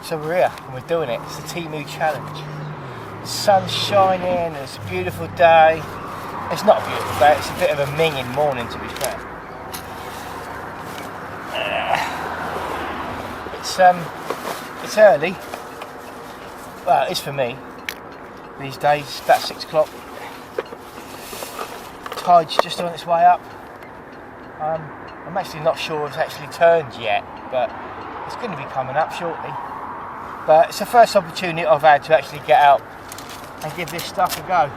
So we're here and we're doing it. It's the TEMU challenge. The sun's shining, it's a beautiful day. It's not a beautiful day, it's a bit of a minging morning to be fair. It's early. Well, it's for me. These days, it's about 6 o'clock. Tide's just on its way up. I'm actually not sure it's actually turned yet, but it's going to be coming up shortly. But it's the first opportunity I've had to actually get out and give this stuff a go.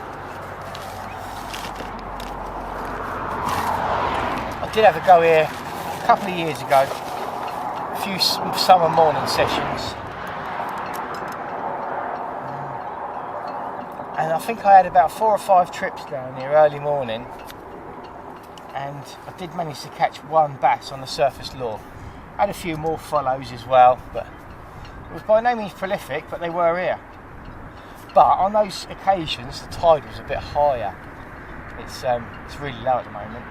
I did have a go here a couple of years ago, a few summer morning sessions, and I think I had about 4 or 5 trips down here early morning, and I did manage to catch one bass on the surface lure. I had a few more follows as well, but it was by no means prolific, but they were here. But on those occasions the tide was a bit higher. It's really low at the moment.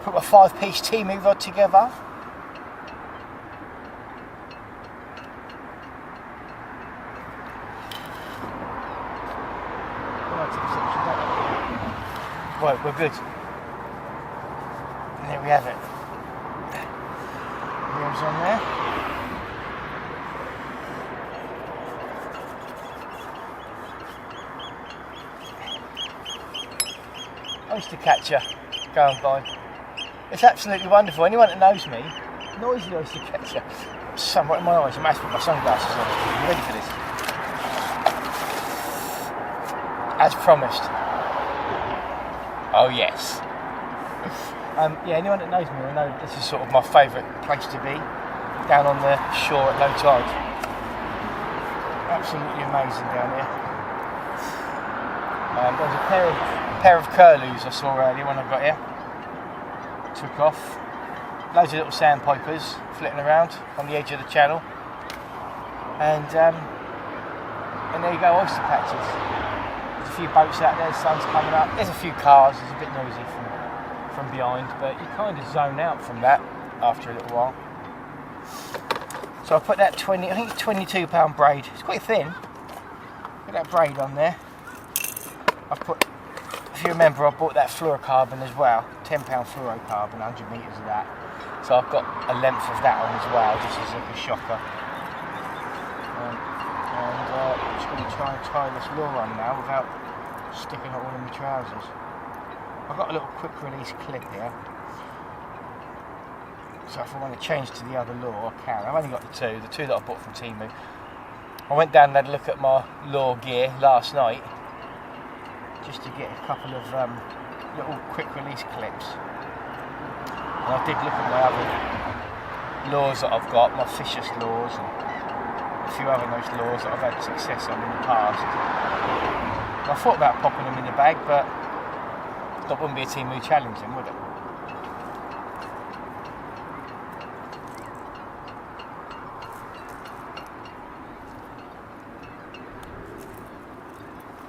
Put my 5-piece TEMU rod together. Right, we're good. And there we have it. Reels on there. I used to catch her going by. It's absolutely wonderful. Anyone that knows me, noisy I used to catch her. Somewhat in my eyes. I might have to put my sunglasses on. Are you ready for this? As promised. Oh yes. Yeah, anyone that knows me will know this is sort of my favourite place to be, down on the shore at low tide. Absolutely amazing down here. There was a pair of curlews I saw earlier when I got here. Took off. Loads of little sandpipers flitting around on the edge of the channel. And there you go, oyster catchers. There's a few boats out there, the sun's coming up. There's a few cars, it's a bit noisy from behind, but you kind of zone out from that after a little while. So I put that I think it's 22-pound braid. It's quite thin. Put that braid on there. If you remember, I bought that fluorocarbon as well, £10 fluorocarbon, 100 metres of that. So I've got a length of that on as well, just as like a shocker. I'm just going to try and tie this lure on now without sticking it all in my trousers. I've got a little quick release clip here, so if I want to change to the other lure I can. I've only got the two that I bought from TEMU. I went down and had a look at my lure gear last night just to get a couple of little quick release clips, and I did look at my other lures that I've got, my Fisher's lures and a few other nice lures that I've had success on in the past. And I thought about popping them in the bag, but that wouldn't be a TEMU challenge then, would it?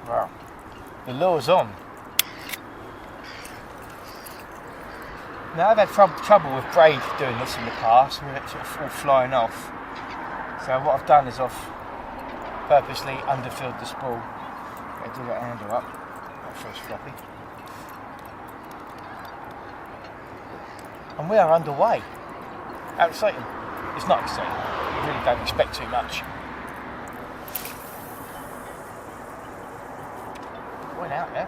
Wow, the lure's on. Now I've had trouble with braid doing this in the past, with it sort of all flying off. So what I've done is I've purposely underfilled the spool. I do that handle up, that feels floppy. And we are underway. How exciting. It's not exciting. You really don't expect too much. Going out there.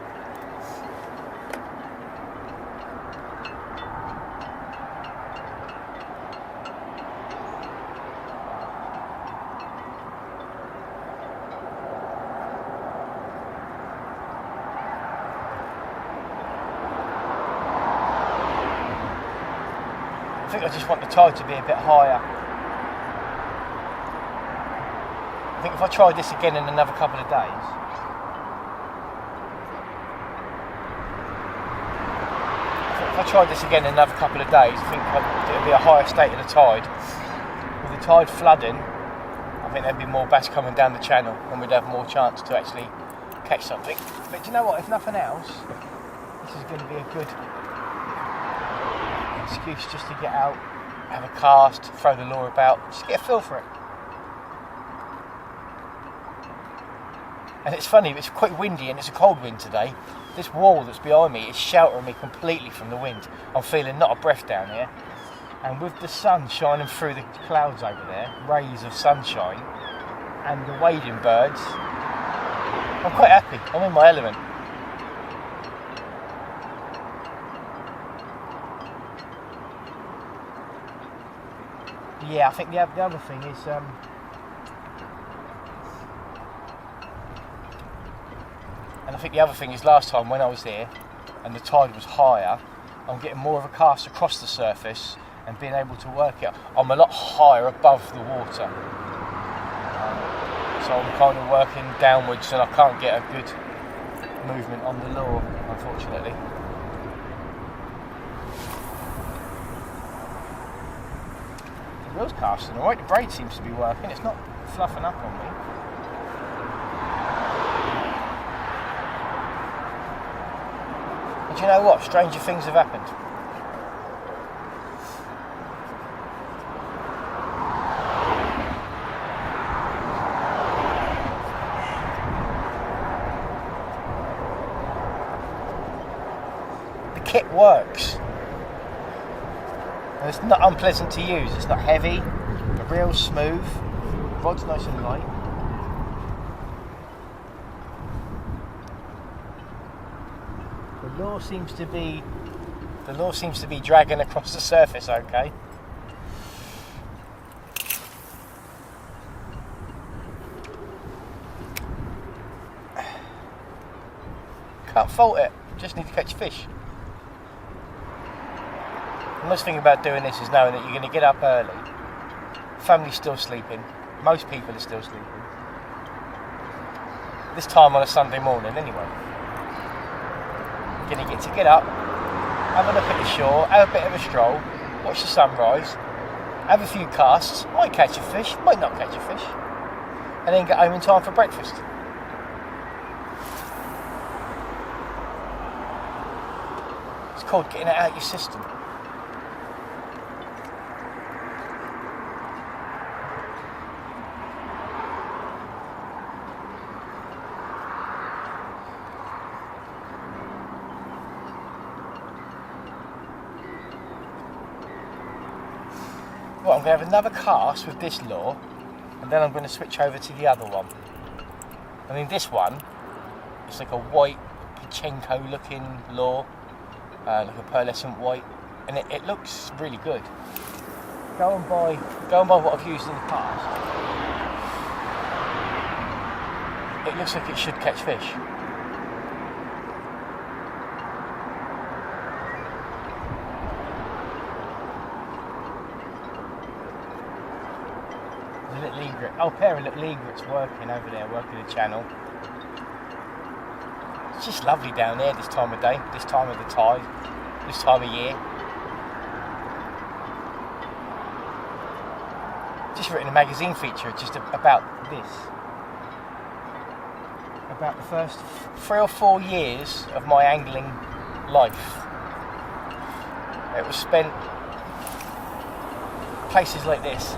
I think I just want the tide to be a bit higher. I think if I tried this again in another couple of days, I think it'll be a higher state of the tide. With the tide flooding, I think there'd be more bass coming down the channel and we'd have more chance to actually catch something. But do you know what, if nothing else, this is going to be a good excuse just to get out have a cast, throw the lure about, just get a feel for it. And it's funny, it's quite windy and it's a cold wind today. This wall that's behind me is sheltering me completely from the wind. I'm feeling not a breath down here. And with the sun shining through the clouds over there, rays of sunshine, and the wading birds, I'm quite happy. I'm in my element. Yeah, I think the other thing is last time when I was there and the tide was higher, I'm getting more of a cast across the surface and being able to work it. I'm a lot higher above the water, so I'm kind of working downwards and I can't get a good movement on the lure, unfortunately. The reel's casting alright, the braid seems to be working, it's not fluffing up on me. And do you know what? Stranger things have happened. The kit works. And it's not unpleasant to use. It's not heavy. The reel's smooth. The rod's nice and light. The lure seems to be dragging across the surface okay. Can't fault it, just need to catch fish. The nice thing about doing this is knowing that you're going to get up early. Family's still sleeping, most people are still sleeping. This time on a Sunday morning anyway. You're going to get up, have a look at the shore, have a bit of a stroll, watch the sunrise, have a few casts, might catch a fish, might not catch a fish, and then get home in time for breakfast. It's called getting it out of your system. Well, I'm going to have another cast with this lure, and then I'm going to switch over to the other one. I mean, this one, it's like a white Pachenko looking lure, like a pearlescent white, and it looks really good. Going by what I've used in the past, it looks like it should catch fish. Pair of little egrets working over there, working the channel. It's just lovely down there this time of day, this time of the tide, this time of year. Just written a magazine feature just about this. About the first 3 or 4 years of my angling life. It was spent places like this.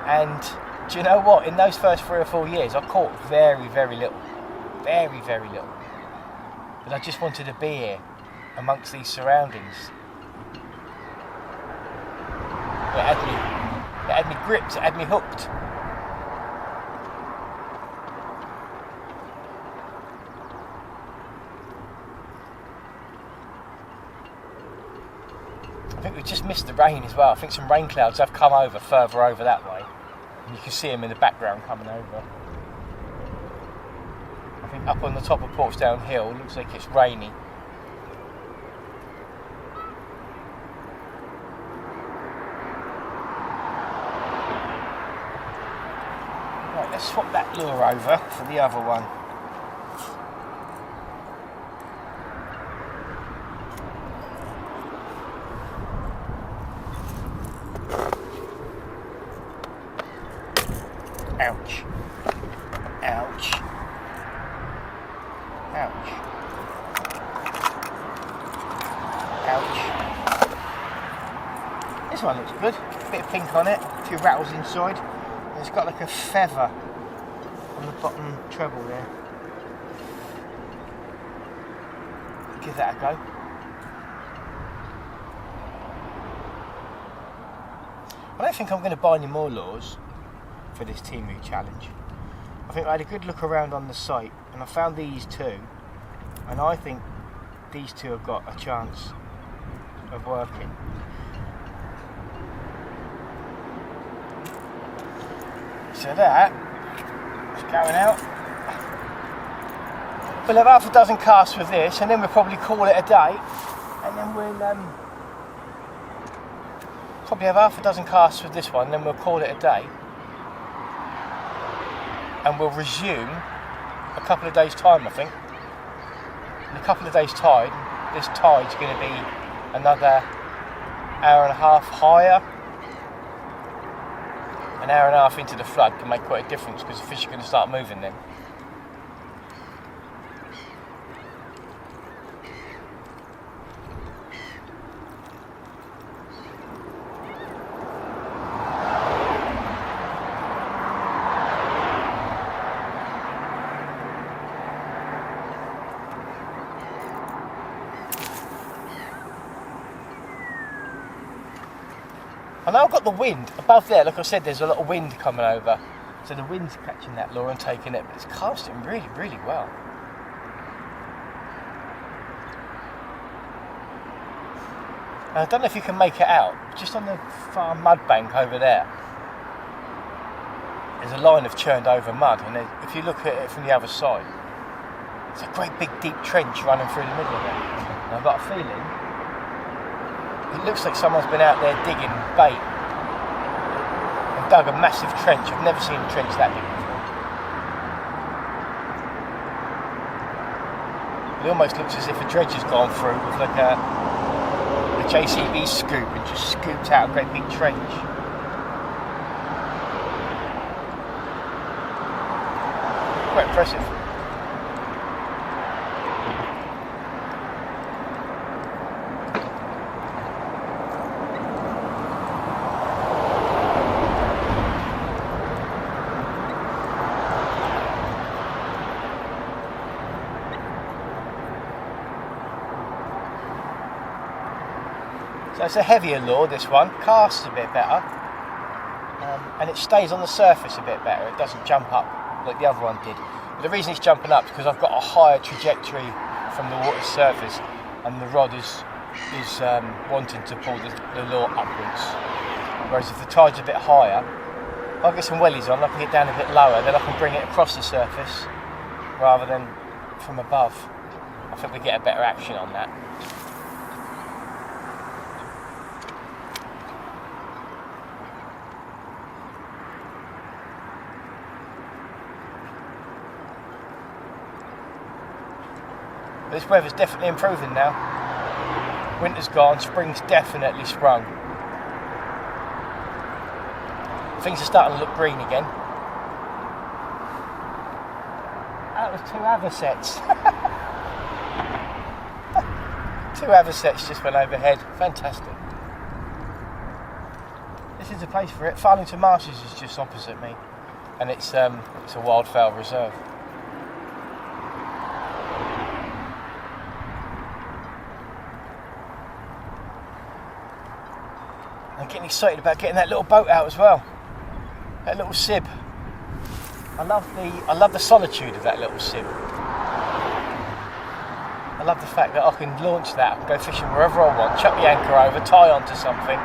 And do you know what? In those first 3 or 4 years, I caught very, very little. Very, very little. But I just wanted to be here, amongst these surroundings. It had me gripped, it had me hooked. I think we've just missed the rain as well. I think some rain clouds have come over further over that way. And you can see them in the background coming over. I think up on the top of Portsdown Hill, it looks like it's rainy. Right, let's swap that lure over for the other one. Ouch. Ouch. Ouch. Ouch. This one looks good. Bit of pink on it, a few rattles inside. And it's got like a feather on the bottom treble there. Give that a go. I don't think I'm going to buy any more lures for this TEMU challenge. I think I had a good look around on the site and I found these two, and I think these two have got a chance of working. So that is going out. We'll have half a dozen casts with this, and then we'll probably call it a day, and then we'll probably have half a dozen casts with this one, and then we'll call it a day, and we'll resume a couple of days time, I think. In a couple of days time, this tide's going to be another hour and a half higher. An hour and a half into the flood can make quite a difference because the fish are going to start moving then. And now I've got the wind above there. Like I said, there's a lot of wind coming over, so the wind's catching that lure and taking it, but it's casting really, really well. And I don't know if you can make it out, just on the far mud bank over there, there's a line of churned over mud, and if you look at it from the other side, it's a great big deep trench running through the middle of it. And I've got a feeling it looks like someone's been out there digging bait and dug a massive trench. I've never seen a trench that big before. It almost looks as if a dredger's gone through with like a JCB scoop and just scooped out a great big trench. Quite impressive. So it's a heavier lure, this one, casts a bit better, and it stays on the surface a bit better. It doesn't jump up like the other one did. But the reason it's jumping up is because I've got a higher trajectory from the water's surface, and the rod is wanting to pull the lure upwards. Whereas if the tide's a bit higher, if I get some wellies on, I can get down a bit lower, then I can bring it across the surface rather than from above. I think we get a better action on that. This weather's definitely improving now. Winter's gone, spring's definitely sprung. Things are starting to look green again. That was two avocets. Two avocets just went overhead. Fantastic. This is the place for it. Farlington Marshes is just opposite me, and it's a wildfowl reserve. I'm getting excited about getting that little boat out as well. That little sib. I love the solitude of that little sib. I love the fact that I can launch that, I can go fishing wherever I want, chuck the anchor over, tie onto something,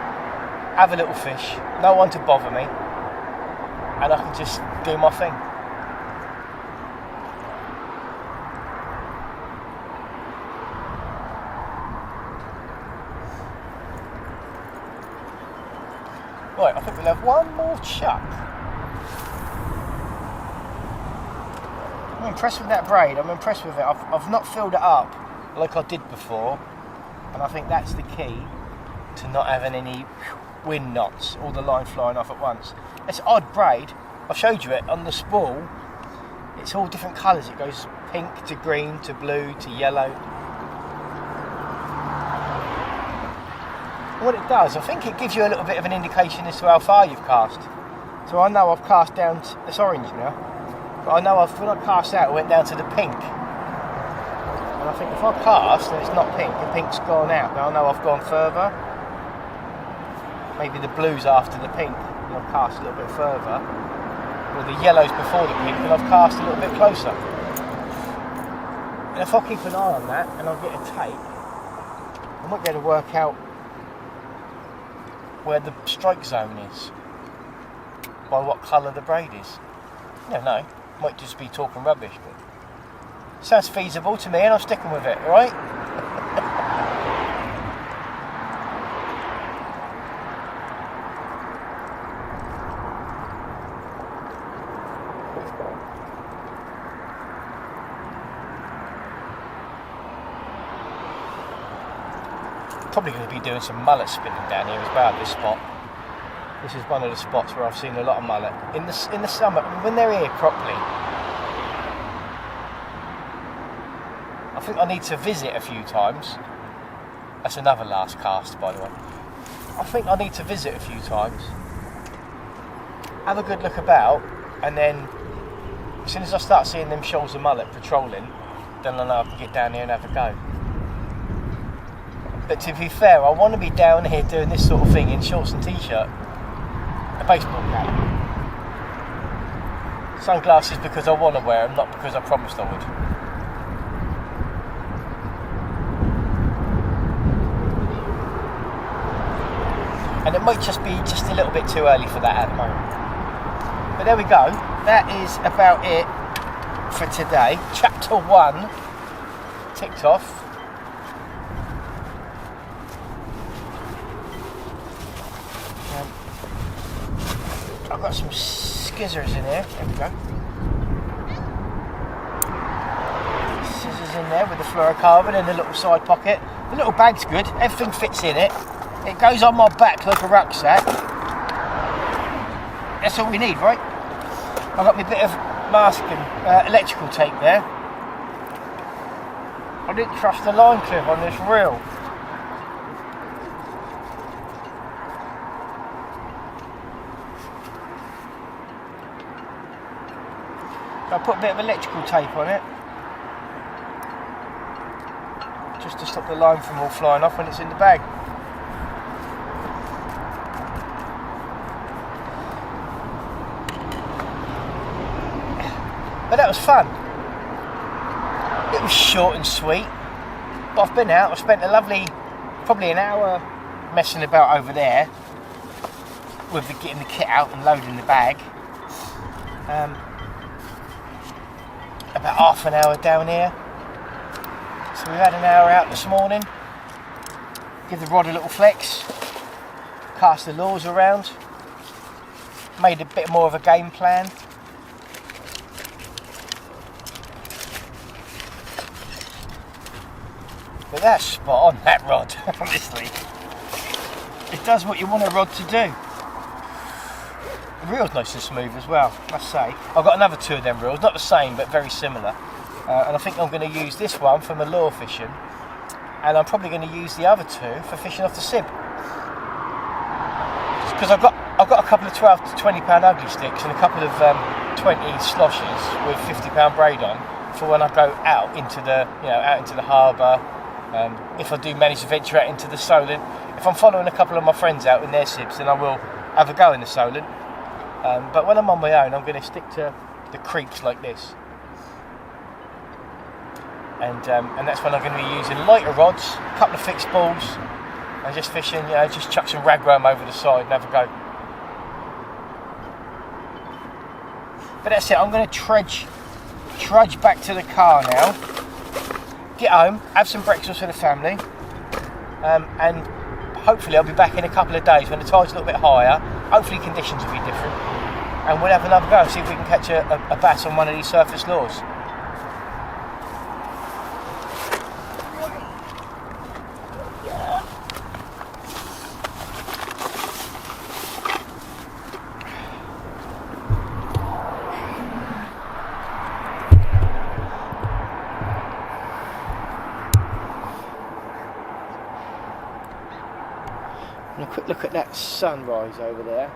have a little fish, no one to bother me, and I can just do my thing. Right, I think we'll have one more chuck. I'm impressed with that braid, I'm impressed with it. I've not filled it up like I did before, and I think that's the key to not having any wind knots, all the line flying off at once. It's an odd braid. I showed you it on the spool. It's all different colours. It goes pink to green to blue to yellow. And what it does, I think it gives you a little bit of an indication as to how far you've cast. So I know I've cast down, it's orange now, but I know when I cast out, I went down to the pink. And I think if I cast and it's not pink, the pink's gone out. Now I know I've gone further. Maybe the blue's after the pink, and I've cast a little bit further. Or the yellow's before the pink, and I've cast a little bit closer. And if I keep an eye on that, and I'll get a tape, I might be able to work out where the strike zone is by what colour the braid is. I don't know, might just be talking rubbish, but sounds feasible to me, and I'm sticking with it, alright? Probably going to be doing some mullet spinning down here as well at this spot. This is one of the spots where I've seen a lot of mullet. In the summer, when they're here properly, I think I need to visit a few times. That's another last cast, by the way. I think I need to visit a few times, have a good look about, and then as soon as I start seeing them shoals of mullet patrolling, then I know I can get down here and have a go. But to be fair, I want to be down here doing this sort of thing in shorts and t-shirt, a baseball cap, sunglasses because I want to wear them, not because I promised I would. And it might just be just a little bit too early for that at the moment. But there we go. That is about it for today. Chapter 1 ticked off. I've got some scissors in there. There we go. Scissors in there with the fluorocarbon in the little side pocket. The little bag's good. Everything fits in it. It goes on my back like a rucksack. That's all we need, right? I've got my bit of masking, electrical tape there. I didn't trust the line clip on this reel. So I put a bit of electrical tape on it, just to stop the line from all flying off when it's in the bag. But that was fun. It was short and sweet, but I've been out, I've spent a lovely, probably an hour messing about over there with getting the kit out and loading the bag. About half an hour down here. So we've had an hour out this morning. Give the rod a little flex, cast the lures around, made a bit more of a game plan. But that's spot on, that rod, honestly. It does what you want a rod to do. The reel's nice and smooth as well, I must say. I've got another two of them reels, not the same, but very similar. And I think I'm going to use this one for my lure fishing. And I'm probably going to use the other two for fishing off the sib. Because I've got a couple of 12 to 20 pound ugly sticks and a couple of 20 sloshes with 50 pound braid on for when I go out into the, out into the harbour. If I do manage to venture out into the Solent, if I'm following a couple of my friends out in their sibs, then I will have a go in the Solent. But when I'm on my own, I'm going to stick to the creeks like this. And that's when I'm going to be using lighter rods, a couple of fixed balls, and just fishing, just chuck some ragworm over the side and have a go. But that's it, I'm going to trudge back to the car now, get home, have some breakfast for the family, and hopefully I'll be back in a couple of days when the tide's a little bit higher. Hopefully conditions will be different, and we'll have another go and see if we can catch a bass on one of these surface lures. And a quick look at that sunrise over there.